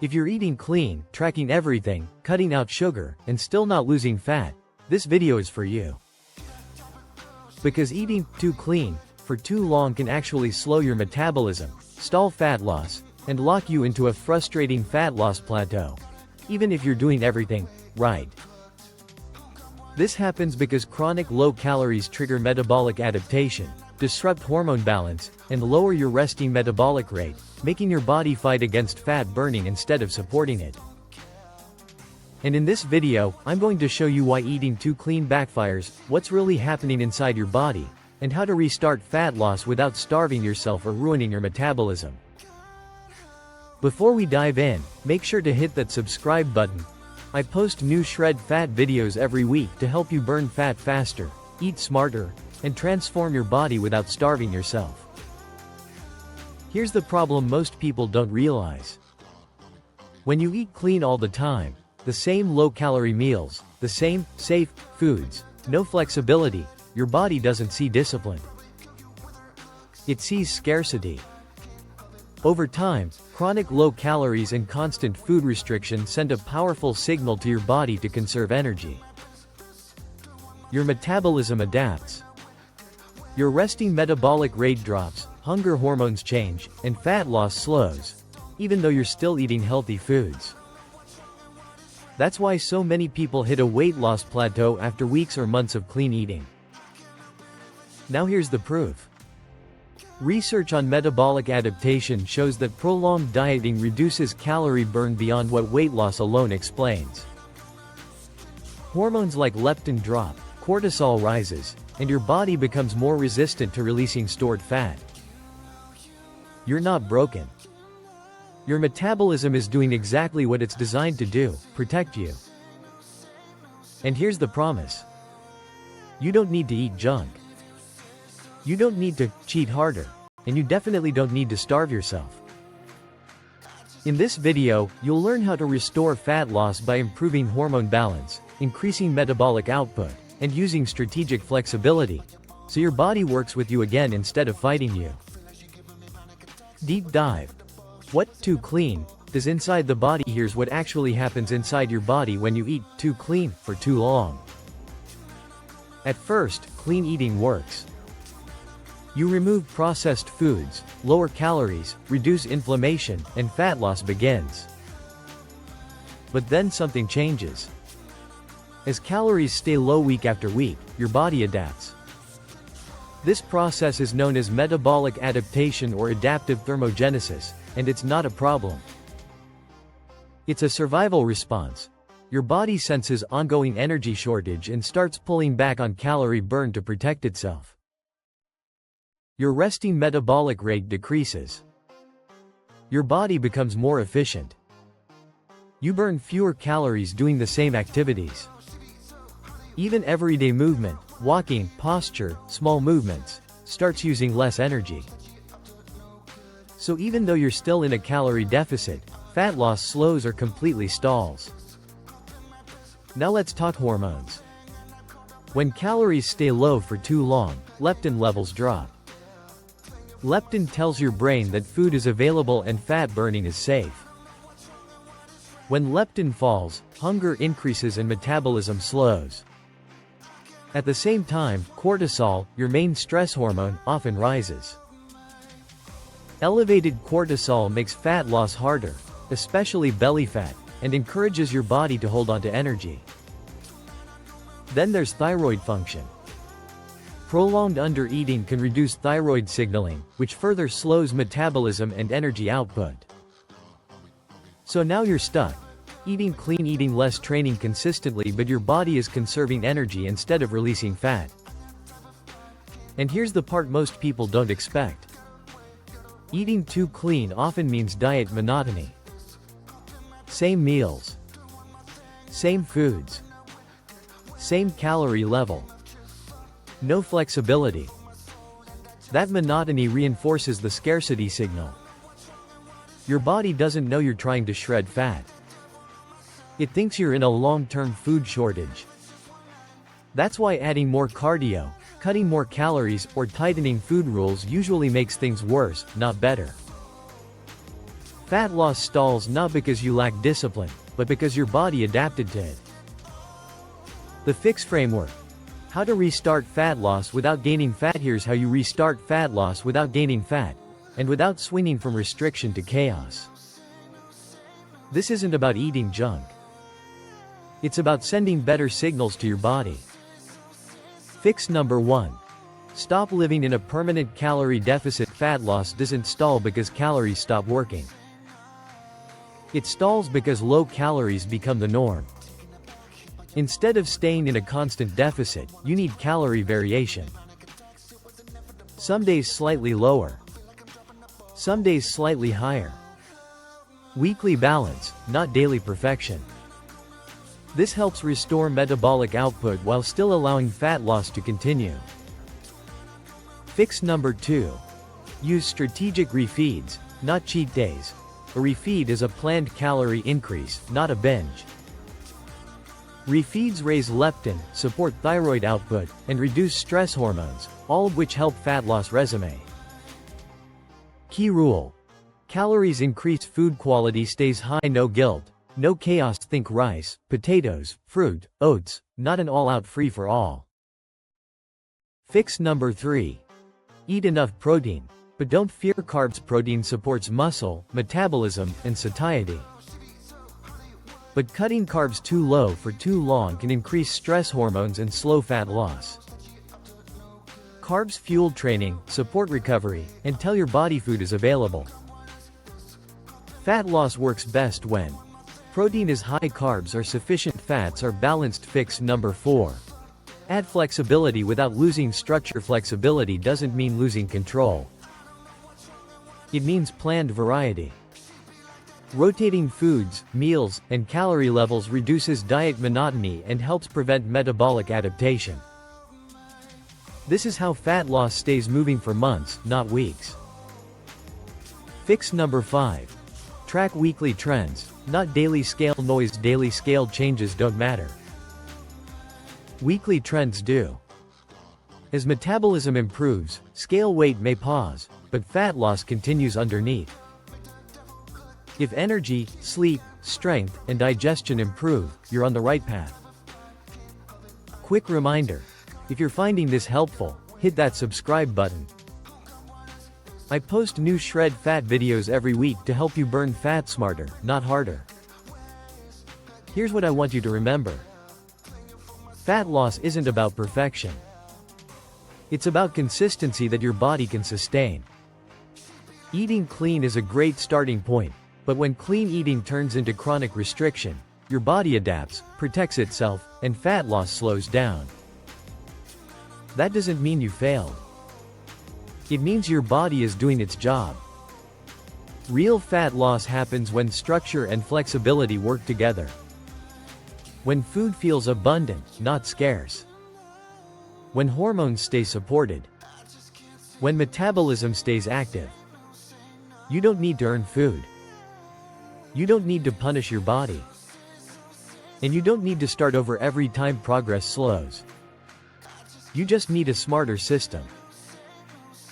If you're eating clean, tracking everything, cutting out sugar, and still not losing fat, this video is for you. Because eating too clean for too long can actually slow your metabolism, stall fat loss, and lock you into a frustrating fat loss plateau, even if you're doing everything right. This happens because chronic low calories trigger metabolic adaptation, disrupt hormone balance, and lower your resting metabolic rate, making your body fight against fat burning instead of supporting it. And in this video, I'm going to show you why eating too clean backfires, what's really happening inside your body, and how to restart fat loss without starving yourself or ruining your metabolism. Before we dive in, make sure to hit that subscribe button. I post new shred fat videos every week to help you burn fat faster, eat smarter, and transform your body without starving yourself. Here's the problem most people don't realize. When you eat clean all the time, the same low-calorie meals, the same safe foods, no flexibility, your body doesn't see discipline. It sees scarcity. Over time, chronic low calories and constant food restriction send a powerful signal to your body to conserve energy. Your metabolism adapts. Your resting metabolic rate drops, hunger hormones change, and fat loss slows, even though you're still eating healthy foods. That's why so many people hit a weight loss plateau after weeks or months of clean eating. Now here's the proof. Research on metabolic adaptation shows that prolonged dieting reduces calorie burn beyond what weight loss alone explains. Hormones like leptin drop, cortisol rises, and your body becomes more resistant to releasing stored fat. You're not broken. Your metabolism is doing exactly what it's designed to do, protect you. And here's the promise. You don't need to eat junk. You don't need to cheat harder, and you definitely don't need to starve yourself. In this video, you'll learn how to restore fat loss by improving hormone balance, increasing metabolic output, and using strategic flexibility, so your body works with you again instead of fighting you. Deep dive. What too clean does inside the body? Here's what actually happens inside your body when you eat too clean for too long. At first, clean eating works. You remove processed foods, lower calories, reduce inflammation, and fat loss begins. But then something changes. As calories stay low week after week, your body adapts. This process is known as metabolic adaptation or adaptive thermogenesis, and it's not a problem. It's a survival response. Your body senses ongoing energy shortage and starts pulling back on calorie burn to protect itself. Your resting metabolic rate decreases. Your body becomes more efficient. You burn fewer calories doing the same activities. Even everyday movement, walking, posture, small movements, starts using less energy. So even though you're still in a calorie deficit, fat loss slows or completely stalls. Now let's talk hormones. When calories stay low for too long, leptin levels drop. Leptin tells your brain that food is available and fat burning is safe. When leptin falls, hunger increases and metabolism slows. At the same time, cortisol, your main stress hormone, often rises. Elevated cortisol makes fat loss harder, especially belly fat, and encourages your body to hold on to energy. Then there's thyroid function. Prolonged undereating can reduce thyroid signaling, which further slows metabolism and energy output. So now you're stuck. Eating clean, eating less, training consistently, but your body is conserving energy instead of releasing fat. And here's the part most people don't expect. Eating too clean often means diet monotony. Same meals. Same foods. Same calorie level. No flexibility. That monotony reinforces the scarcity signal. Your body doesn't know you're trying to shred fat. It thinks you're in a long-term food shortage. That's why adding more cardio, cutting more calories, or tightening food rules usually makes things worse, not better. Fat loss stalls not because you lack discipline, but because your body adapted to it. The Fix Framework. How to restart fat loss without gaining fat. Here's how you restart fat loss without gaining fat, and without swinging from restriction to chaos. This isn't about eating junk. It's about sending better signals to your body. Fix number 1. Stop living in a permanent calorie deficit. Fat loss doesn't stall because calories stop working. It stalls because low calories become the norm. Instead of staying in a constant deficit, you need calorie variation. Some days slightly lower. Some days slightly higher. Weekly balance, not daily perfection. This helps restore metabolic output while still allowing fat loss to continue. Fix number 2. Use strategic refeeds, not cheat days. A refeed is a planned calorie increase, not a binge. Refeeds raise leptin, support thyroid output, and reduce stress hormones, all of which help fat loss. Resume. Key rule. Calories increase, food quality stays high. No guilt, no chaos. Think rice, potatoes, fruit, oats, not an all-out free-for-all. Fix number 3. Eat enough protein, but don't fear carbs. Protein supports muscle, metabolism, and satiety. But cutting carbs too low for too long can increase stress hormones and slow fat loss. Carbs fuel training, support recovery, and tell your body food is available. Fat loss works best when protein is high, carbs are sufficient, fats are balanced. Fix number 4. Add flexibility without losing structure. Flexibility doesn't mean losing control. It means planned variety. Rotating foods, meals, and calorie levels reduces diet monotony and helps prevent metabolic adaptation. This is how fat loss stays moving for months, not weeks. Fix number 5. Track weekly trends, not daily scale noise. Daily scale changes don't matter. Weekly trends do. As metabolism improves, scale weight may pause, but fat loss continues underneath. If energy, sleep, strength, and digestion improve, you're on the right path. Quick reminder. If you're finding this helpful, hit that subscribe button. I post new shred fat videos every week to help you burn fat smarter, not harder. Here's what I want you to remember. Fat loss isn't about perfection. It's about consistency that your body can sustain. Eating clean is a great starting point, but when clean eating turns into chronic restriction, your body adapts, protects itself, and fat loss slows down. That doesn't mean you failed. It means your body is doing its job. Real fat loss happens when structure and flexibility work together. When food feels abundant, not scarce. When hormones stay supported. When metabolism stays active. You don't need to earn food. You don't need to punish your body. And you don't need to start over every time progress slows. You just need a smarter system.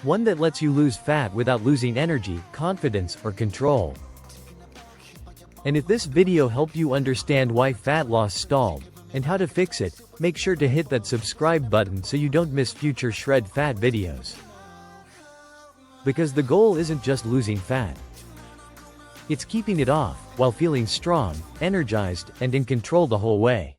One that lets you lose fat without losing energy, confidence, or control. And if this video helped you understand why fat loss stalled, and how to fix it, make sure to hit that subscribe button so you don't miss future shred fat videos. Because the goal isn't just losing fat. It's keeping it off, while feeling strong, energized, and in control the whole way.